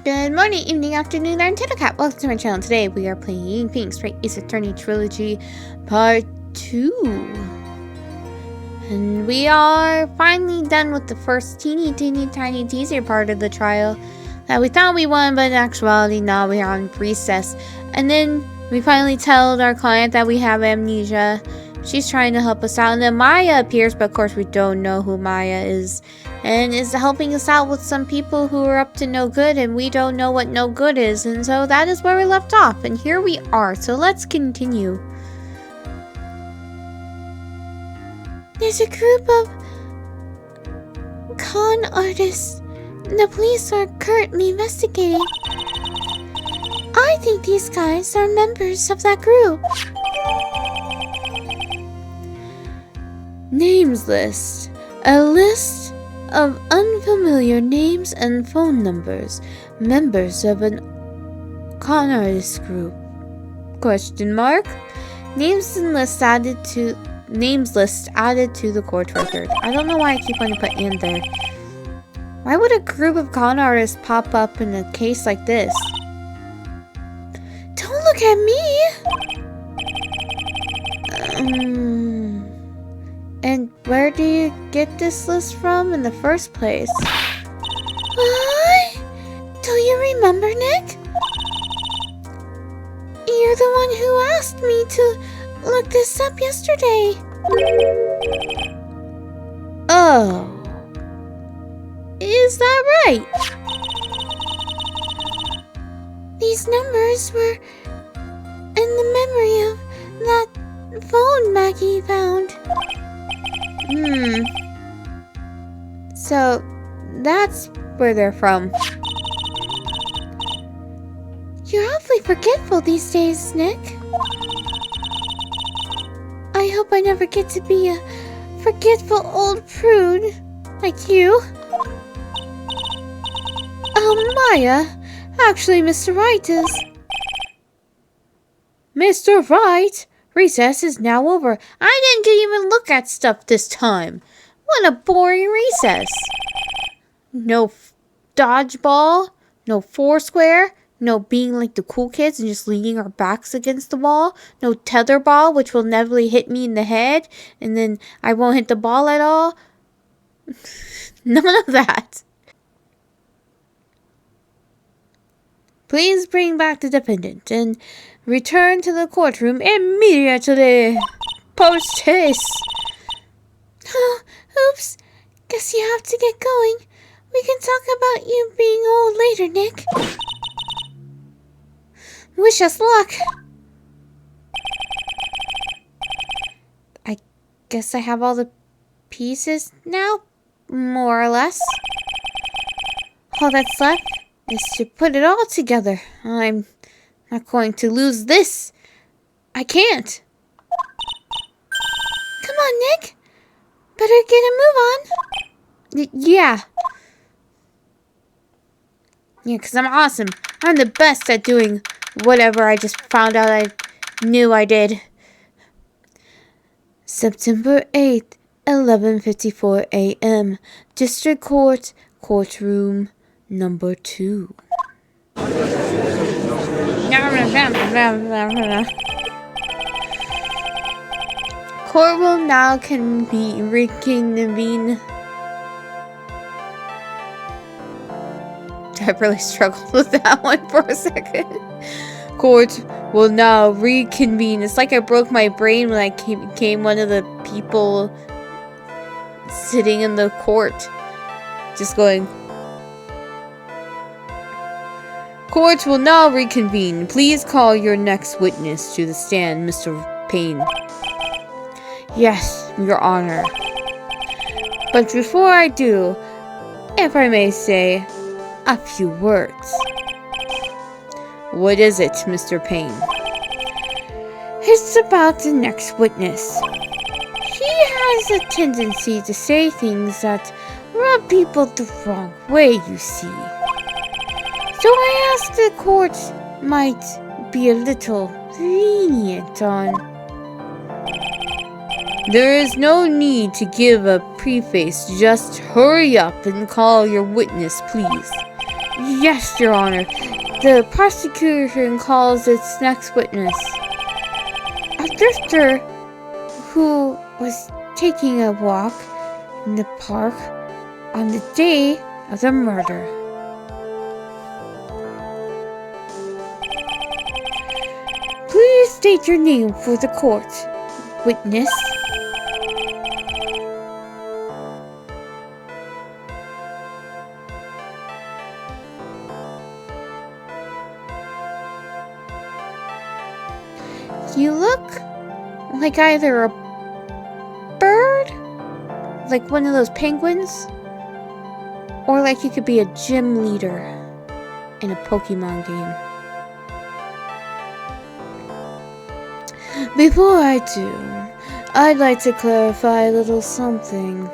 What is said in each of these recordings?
Good morning, evening, afternoon, I'm Cat. Welcome to my channel. Today we are playing Phoenix Wright Ace Attorney Trilogy Part 2. And we are finally done with the first teeny tiny teaser part of the trial that we thought we won, but in actuality, now we are on recess. And then we finally tell our client that we have amnesia. She's trying to help us out, and then Maya appears, but of course we don't know who Maya is, and is helping us out with some people who are up to no good, and we don't know what no good is, and so that is where we left off, and here we are, so let's continue. There's a group of con artists the police are currently investigating. I think these guys are members of that group. Names list. A list of unfamiliar names and phone numbers. Members of an con artist group. Question mark. Names list added to the court record. I don't know why I keep on putting in there. Why would a group of con artists pop up in a case like this? Don't look at me! And where do you get this list from in the first place? What? Do you remember, Nick? You're the one who asked me to look this up yesterday. Oh. Is that right? These numbers were in the memory of that phone Maggie found. So, that's where they're from. You're awfully forgetful these days, Nick. I hope I never get to be a forgetful old prude like you. Oh, Maya. Actually, Mr. Wright is... Mr. Wright? Recess is now over. I didn't even look at stuff this time. What a boring recess. No dodgeball, no foursquare, no being like the cool kids and just leaning our backs against the wall, no tetherball, which will never hit me in the head, and then I won't hit the ball at all. None of that. Please bring back the defendant and return to the courtroom immediately. Post haste. Oh, oops. Guess you have to get going. We can talk about you being old later, Nick. Wish us luck. I guess I have all the pieces now, more or less. All that's left is to put it all together. I'm not going to lose this. I can't. Come on, Nick. Better get a move on. Yeah, because I'm awesome. I'm the best at doing whatever I just found out I knew I did. September 8th, 11:54 a.m. District Court, courtroom number 2. Court will now reconvene. I really struggled with that one for a second. Court will now reconvene. It's like I broke my brain when I became one of the people sitting in the court. Just going. Court will now reconvene. Please call your next witness to the stand, Mr. Payne. Yes, Your Honor. But before I do, if I may say a few words. What is it, Mr. Payne? It's about the next witness. He has a tendency to say things that rub people the wrong way, you see. So I asked the court might be a little lenient on. There is no need to give a preface. Just hurry up and call your witness, please. Yes, Your Honor. The prosecution calls its next witness a drifter who was taking a walk in the park on the day of the murder. Please state your name for the court, witness. You look like either a bird, like one of those penguins, or like you could be a gym leader in a Pokemon game. Before I do, I'd like to clarify a little something.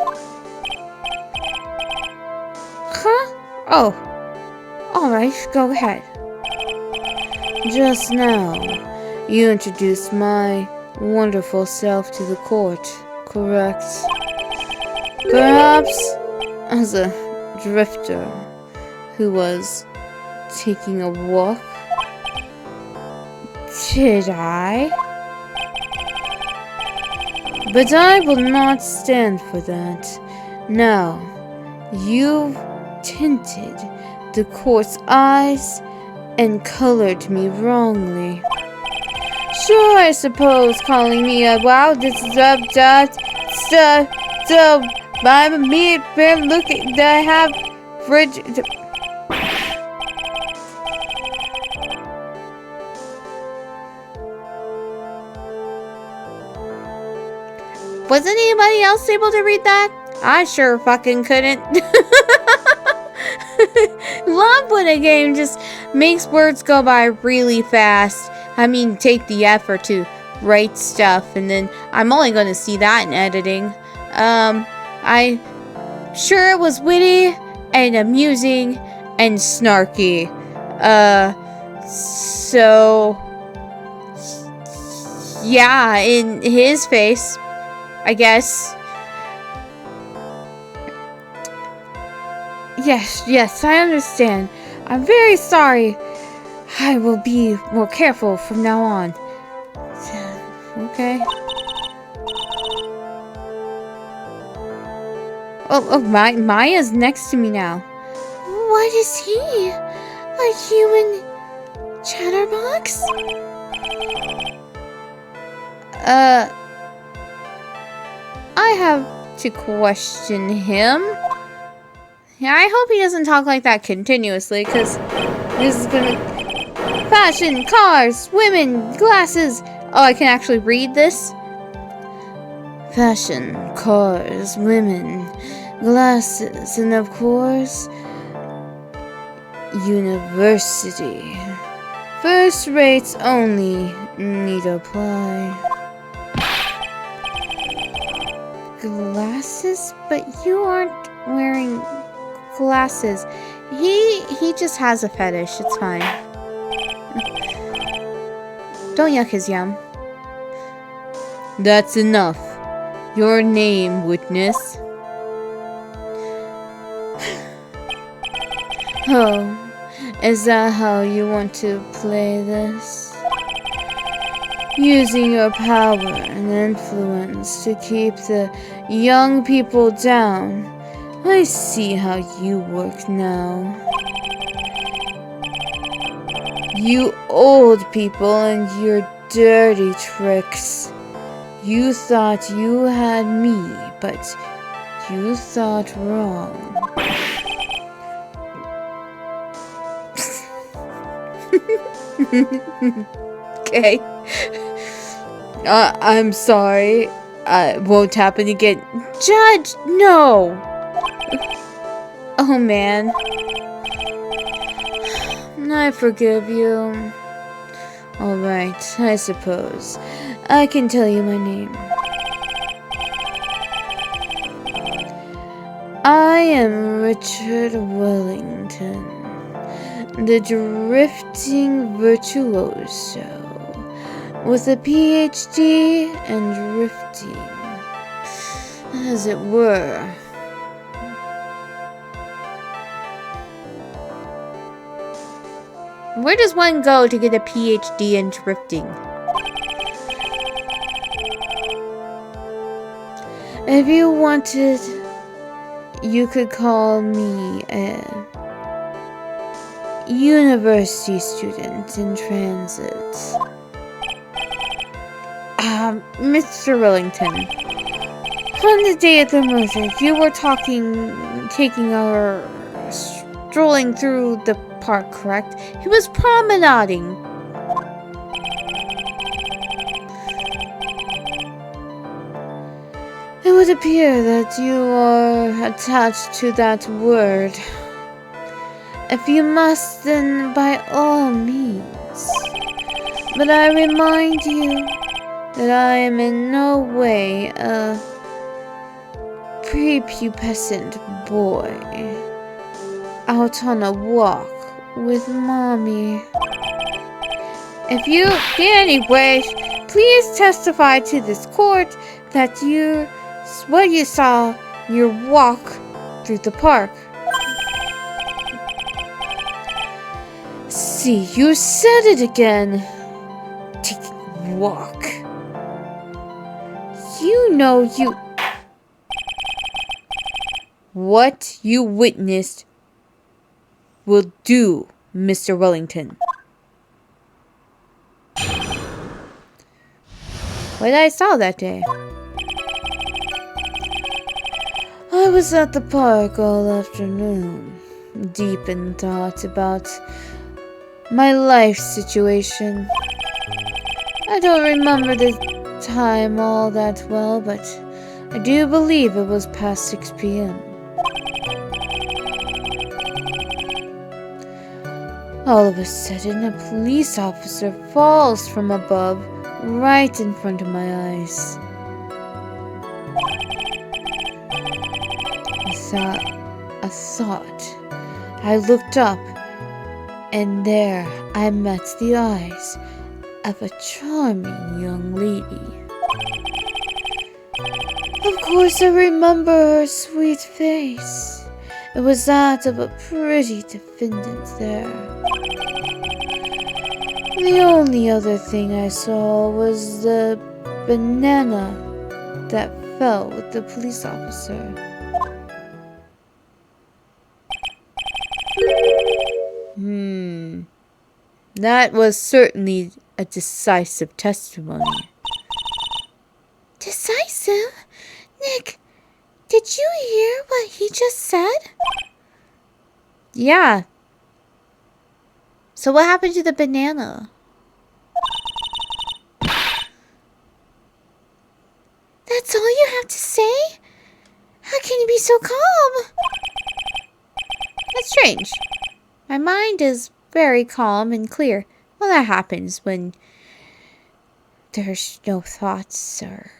Huh? Oh. Alright, go ahead. Just now, you introduced my wonderful self to the court, correct? Perhaps as a drifter who was taking a walk? Did I? But I will not stand for that. Now, you've tinted the court's eyes and colored me wrongly. Sure, I suppose calling me a wow, this is I'm a meat bear looking that I have fridge. Wasn't anybody else able to read that? I sure fucking couldn't. Love when a game just makes words go by really fast. I mean, take the effort to write stuff, and then I'm only going to see that in editing. I sure it was witty and amusing and snarky. So yeah, in his face, I guess. Yes, I understand. I'm very sorry. I will be more careful from now on. Okay. Oh, Maya's next to me now. What is he? A human chatterbox? I have to question him. Yeah, I hope he doesn't talk like that continuously, because this is gonna... Fashion, cars, women, glasses. Oh, I can actually read this? Fashion, cars, women, glasses, and of course, university. First rates only need apply. Glasses? But you aren't wearing glasses. He just has a fetish. It's fine. Don't yuck his yum. That's enough. Your name, witness. Oh, is that how you want to play this? Using your power and influence to keep the young people down. I see how you work now. You old people and your dirty tricks. You thought you had me, but you thought wrong. Okay. I'm sorry. It won't happen again. Judge, no! Oh, man. I forgive you. Alright, I suppose. I can tell you my name. I am Richard Wellington, the drifting virtuoso, with a PhD in drifting, as it were. Where does one go to get a PhD in drifting? If you wanted, you could call me a university student in transit. Mr. Wellington, on the day of the murder, you were strolling through the park, correct? He was promenading. It would appear that you are attached to that word. If you must, then by all means. But I remind you that I am in no way a prepubescent boy out on a walk with mommy. Anyway, please testify to this court that what you saw your walk through the park. See, you said it again. Taking a walk. What you witnessed will do, Mr. Wellington. What I saw that day? I was at the park all afternoon, deep in thought about my life situation. I don't remember the time all that well, but I do believe it was past 6 p.m. All of a sudden, a police officer falls from above, right in front of my eyes. A thought. I looked up, and there I met the eyes of a charming young lady. Of course, I remember her sweet face. It was that of a pretty defendant there. The only other thing I saw was the banana that fell with the police officer. That was certainly a decisive testimony. Decisive? Nick, did you hear what he just said? Yeah. So what happened to the banana? That's all you have to say? How can you be so calm? That's strange. My mind is very calm and clear. Well, that happens when there's no thoughts or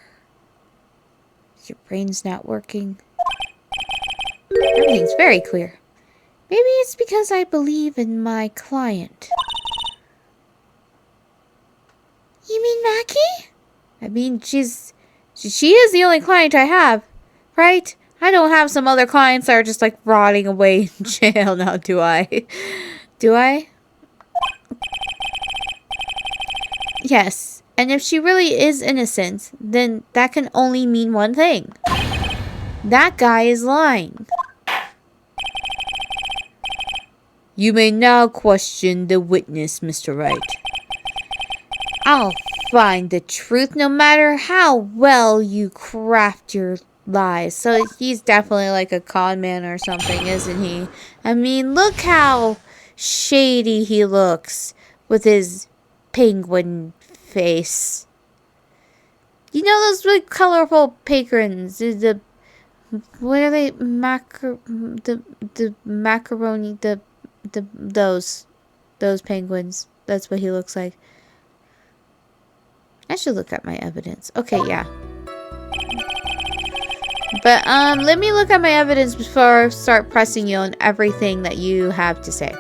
your brain's not working. Everything's very clear. Maybe it's because I believe in my client. You mean Mackie? I mean, she is the only client I have, right? I don't have some other clients that are just like rotting away in jail now, do I? Do I? Yes. And if she really is innocent, then that can only mean one thing. That guy is lying. You may now question the witness, Mr. Wright. I'll find the truth no matter how well you craft your lies. So he's definitely like a con man or something, isn't he? I mean, look how shady he looks with his penguin face. You know those really colorful penguins? What are they? The macaroni, those penguins. That's what he looks like. I should look at my evidence. Okay, yeah. But let me look at my evidence before I start pressing you on everything that you have to say.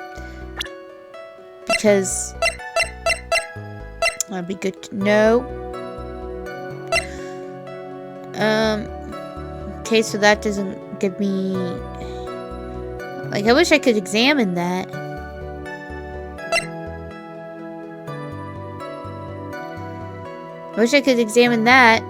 Because that'd be good to know. Okay, so that doesn't give me... Like, I wish I could examine that. Wish I could examine that.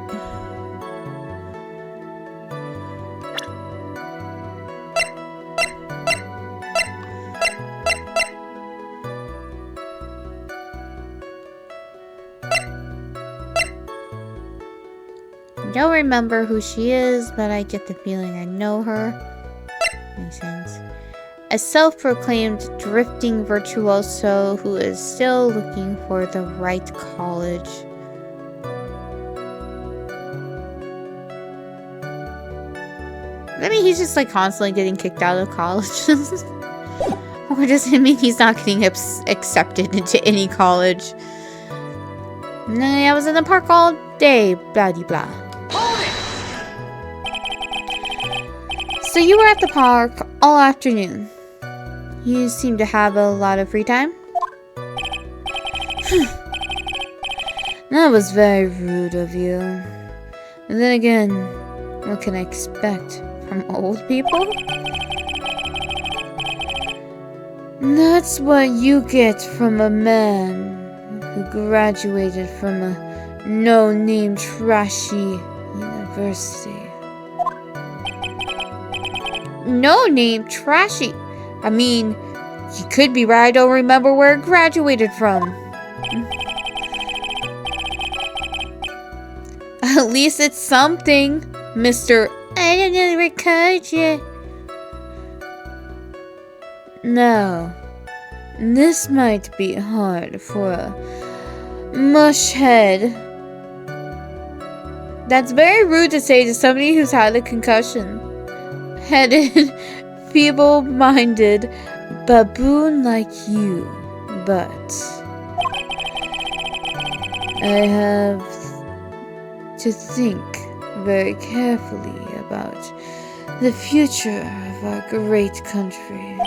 I don't remember who she is, but I get the feeling I know her. Makes sense. A self-proclaimed drifting virtuoso who is still looking for the right college. I mean, he's just like constantly getting kicked out of college. Or does it mean he's not getting accepted into any college? I was in the park all day, blah de blah. So you were at the park all afternoon. You seem to have a lot of free time. That was very rude of you. And then again, what can I expect from old people? That's what you get from a man who graduated from a no-name trashy university. No-name trashy? I mean, you could be right, I don't remember where it graduated from. At least it's something, Mr. I don't know the code yet. No, this might be hard for a mushhead. That's very rude to say to somebody who's had a concussion. Headed, feeble-minded baboon like you, but I have to think very carefully about the future of our great country.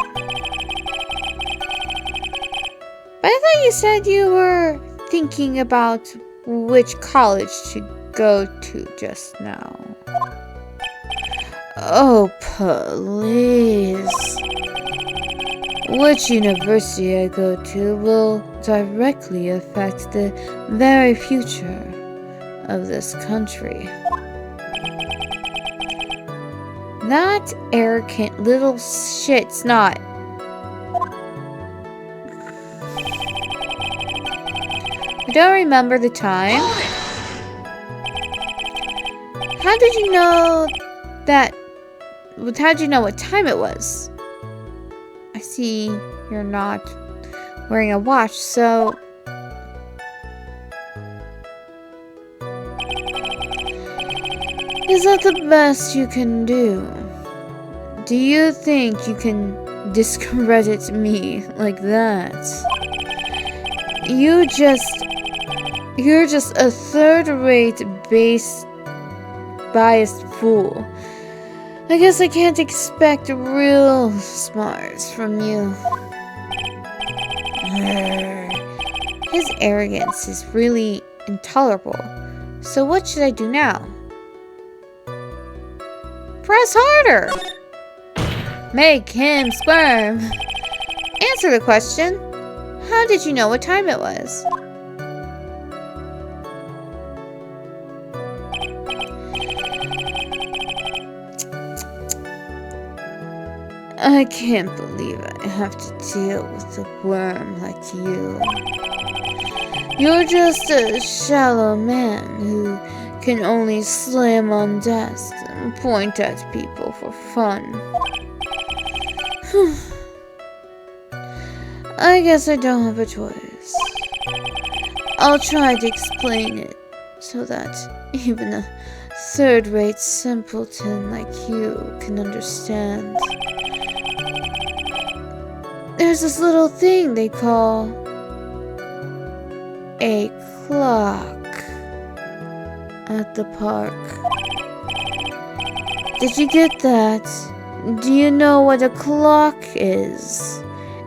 But I thought you said you were thinking about which college to go to just now. Oh, please. Which university I go to will directly affect the very future of this country. That arrogant little shit snot. I don't remember the time. How did you know that? How did you know what time it was? I see you're not wearing a watch, so... Is that the best you can do? Do you think you can discredit me like that? You're just a third-rate biased fool. I guess I can't expect real smarts from you. His arrogance is really intolerable. So what should I do now? Press harder! Make him squirm! Answer the question. How did you know what time it was? I can't believe I have to deal with a worm like you. You're just a shallow man who can only slam on desks and point at people for fun. I guess I don't have a choice. I'll try to explain it so that even a third-rate simpleton like you can understand. There's this little thing they call a clock at the park. Did you get that? Do you know what a clock is?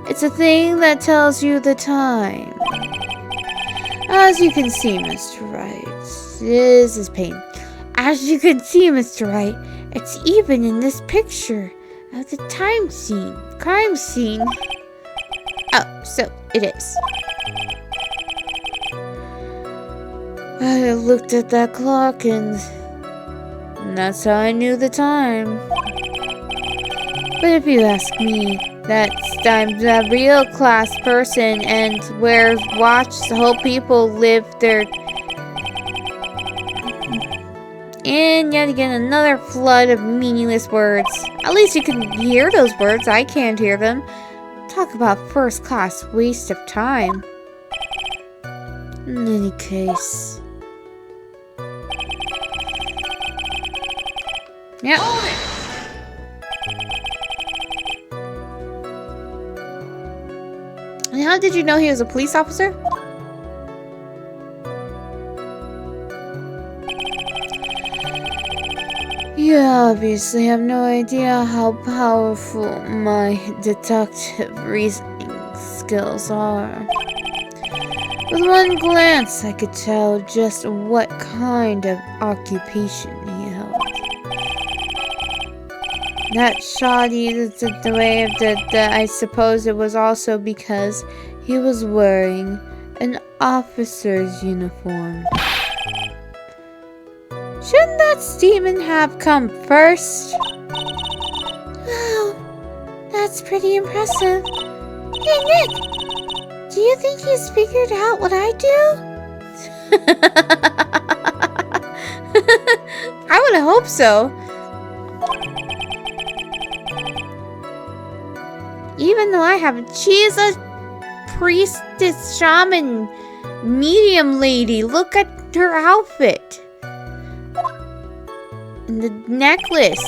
It's a thing that tells you the time. As you can see, Mr. Wright, this is pain. As you can see, Mr. Wright, it's even in this picture of the crime scene. Oh, so it is. I looked at that clock and that's how I knew the time. But if you ask me, I'm a real class person and wears watch to help people live their... And yet again, another flood of meaningless words. At least you can hear those words. I can't hear them. Talk about first class waste of time. In any case. Yep. And how did you know he was a police officer? You obviously have no idea how powerful my deductive reasoning skills are. With one glance, I could tell just what kind of occupation he held. That shoddy, the way of I suppose it was also because he was wearing an officer's uniform. Shouldn't that statement have come first? Wow, that's pretty impressive. Hey, Nick, do you think he's figured out what I do? I would hope so. Even though I haven't, she is a priestess, shaman, medium lady. Look at her outfit. And the necklace.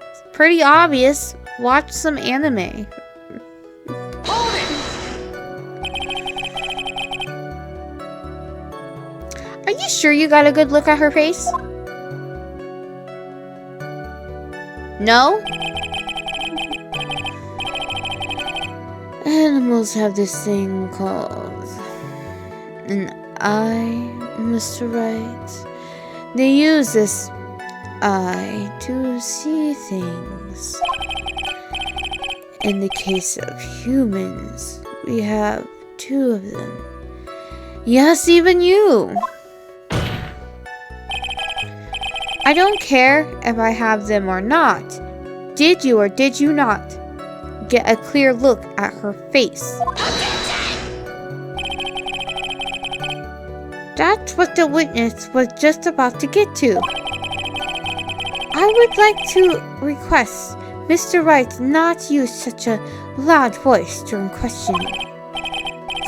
It's pretty obvious. Watch some anime. Are you sure you got a good look at her face? No? Animals have this thing called an eye, Mr. Wright. They use this eye to see things. In the case of humans, we have two of them. Yes, even you. I don't care if I have them or not. Did you or did you not get a clear look at her face? That's what the witness was just about to get to. I would like to request Mr. Wright not use such a loud voice during questioning.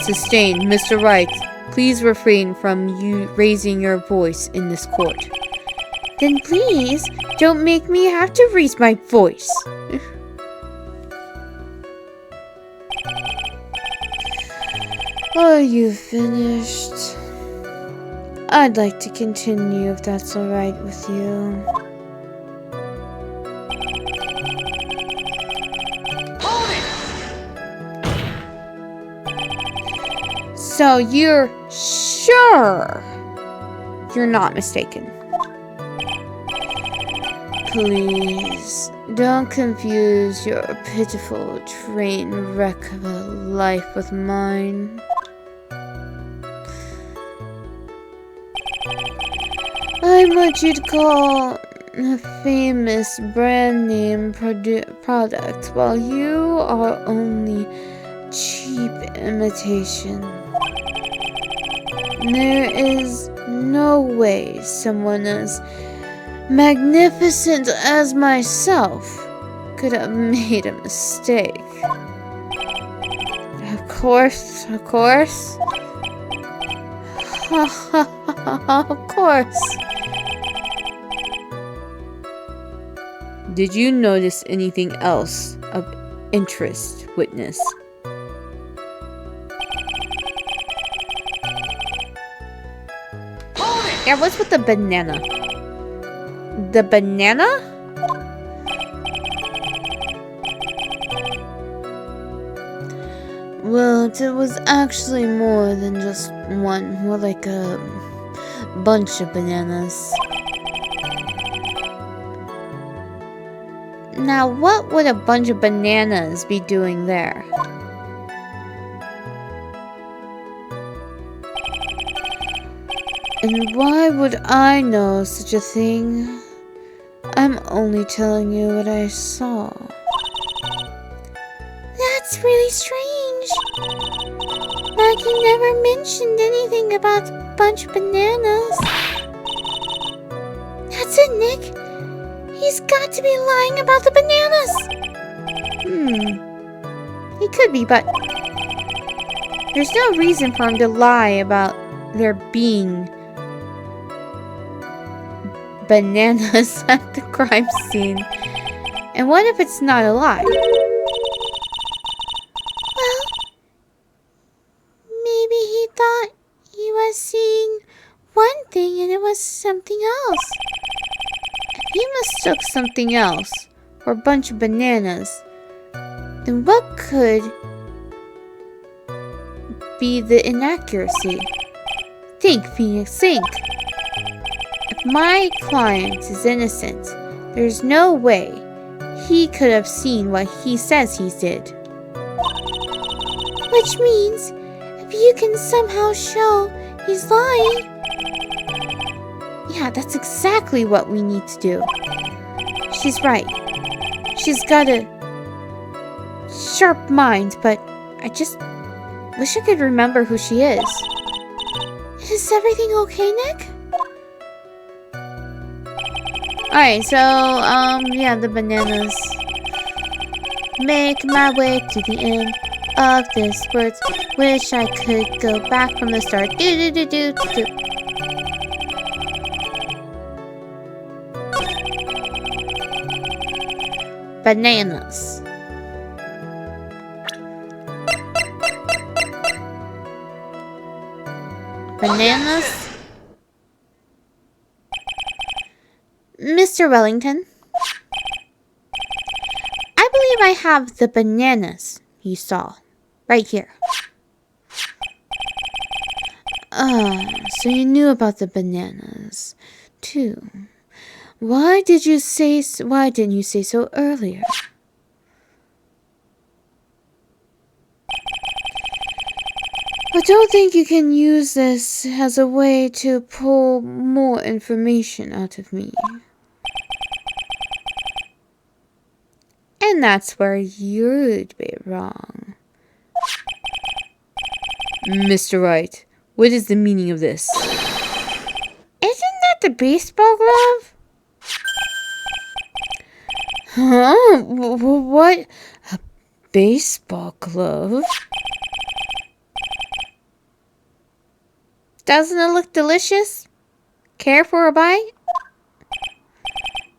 Sustained, Mr. Wright. Please refrain from you raising your voice in this court. Then please don't make me have to raise my voice. Are you finished? I'd like to continue if that's alright with you. So you're sure you're not mistaken? Please, don't confuse your pitiful train wreck of a life with mine. I'm what you'd call a famous brand name product, while you are only cheap imitation. There is no way someone as magnificent as myself could have made a mistake. Of course. Of course. Did you notice anything else of interest, witness? Yeah, what's with the banana? The banana? Well, it was actually more than just one, more like a bunch of bananas. Now, what would a bunch of bananas be doing there? And why would I know such a thing? I'm only telling you what I saw. That's really strange. Maggie never mentioned anything about a bunch of bananas. That's it, Nick. He's got to be lying about the bananas. He could be, but there's no reason for him to lie about there being bananas at the crime scene. And what if it's not a lie? Well, maybe he thought he was seeing one thing and it was something else. If he mistook something else for a bunch of bananas, then what could be the inaccuracy? Think, Phoenix, think. If my client is innocent, there's no way he could have seen what he says he did. Which means, if you can somehow show he's lying... Yeah, that's exactly what we need to do. She's right. She's got a sharp mind, but I just wish I could remember who she is. Is everything okay, Nick? Alright, so, yeah, the bananas. Make my way to the end of this words. Wish I could go back from the start. Do-do-do-do-do. Bananas. Bananas? Mr. Wellington, I believe I have the bananas you saw right here. So you knew about the bananas too. Why didn't you say so earlier? I don't think you can use this as a way to pull more information out of me. And that's where you'd be wrong. Mr. Wright, what is the meaning of this? Isn't that the baseball glove? Huh? What? A baseball glove? Doesn't it look delicious? Care for a bite?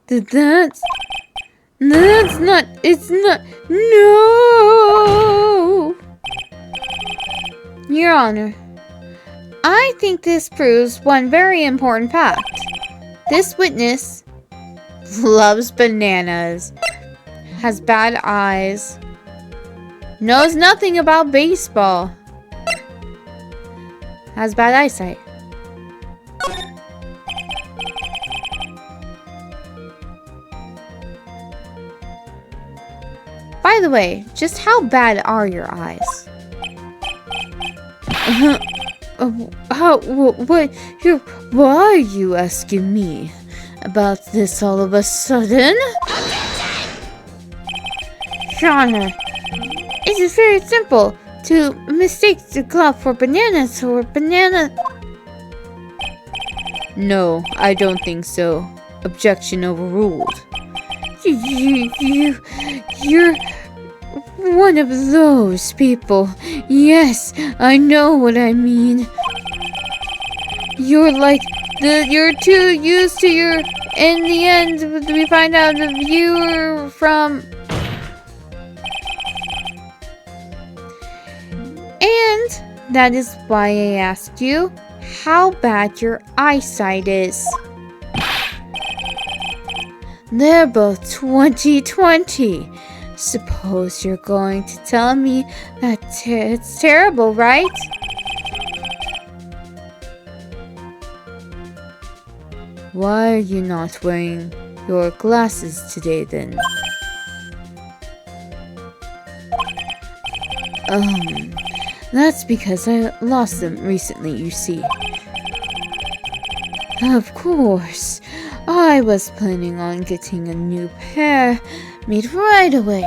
That's not, it's not, no! Your Honor, I think this proves one very important fact. This witness loves bananas, has bad eyes, knows nothing about baseball, has bad eyesight. By the way, just how bad are your eyes? Why are you asking me about this all of a sudden? Your Honor, it is very simple to mistake the glove for bananas or banana... No, I don't think so. Objection overruled. You're one of those people. Yes, I know what I mean. You're like you're too used to your... In the end, we find out the viewer from... And that is why I asked you how bad your eyesight is. They're both 20/20. Suppose you're going to tell me that it's terrible, right? Why are you not wearing your glasses today then? That's because I lost them recently, you see. Of course. I was planning on getting a new pair made right away.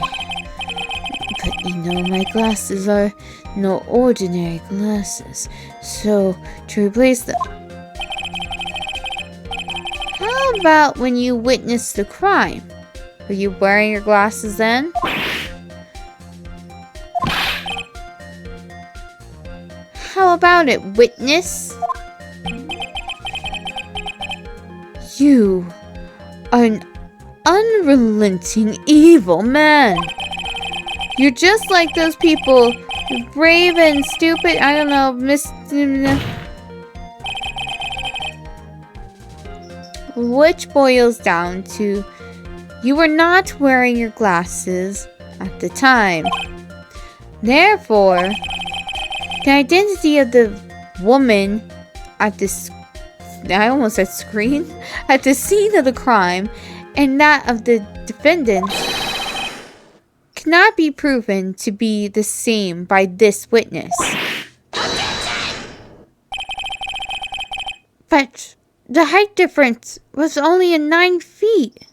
But you know, my glasses are no ordinary glasses, so to replace them... How about when you witnessed the crime? Were you wearing your glasses then? How about it, witness? You are an unrelenting evil man. You're just like those people, brave and stupid, I don't know, which boils down to you were not wearing your glasses at the time. Therefore, the identity of the woman at this, I almost said screen, at the scene of the crime, and that of the defendant cannot be proven to be the same by this witness. But the height difference was only 9 feet.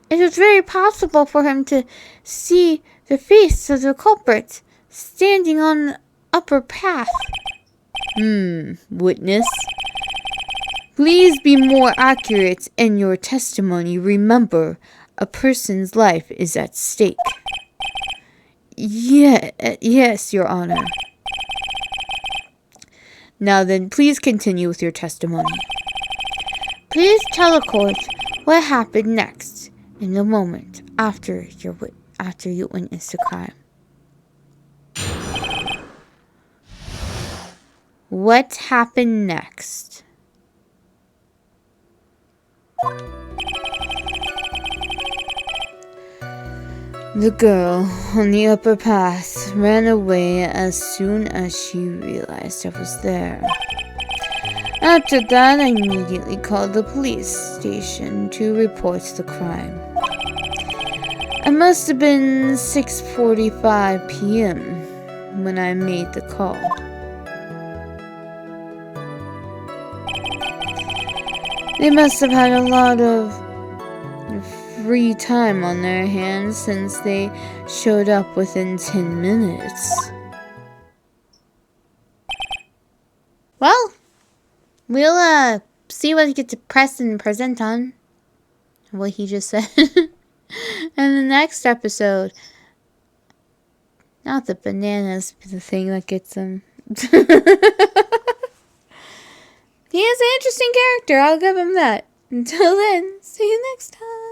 It was very possible for him to see the face of the culprit standing on the upper path. Witness. Please be more accurate in your testimony. Remember, a person's life is at stake. Yes, Your Honor. Now then, please continue with your testimony. Please tell the court what happened next in the moment after you witnessed the crime. What happened next? The girl on the upper path ran away as soon as she realized I was there. After that, I immediately called the police station to report the crime. It must have been 6:45 p.m. when I made the call. They must have had a lot of free time on their hands since they showed up within 10 minutes. Well, we'll see what we get to press and present on what he just said. And the next episode, not the bananas, the thing that gets him. He is an interesting character, I'll give him that. Until then, see you next time.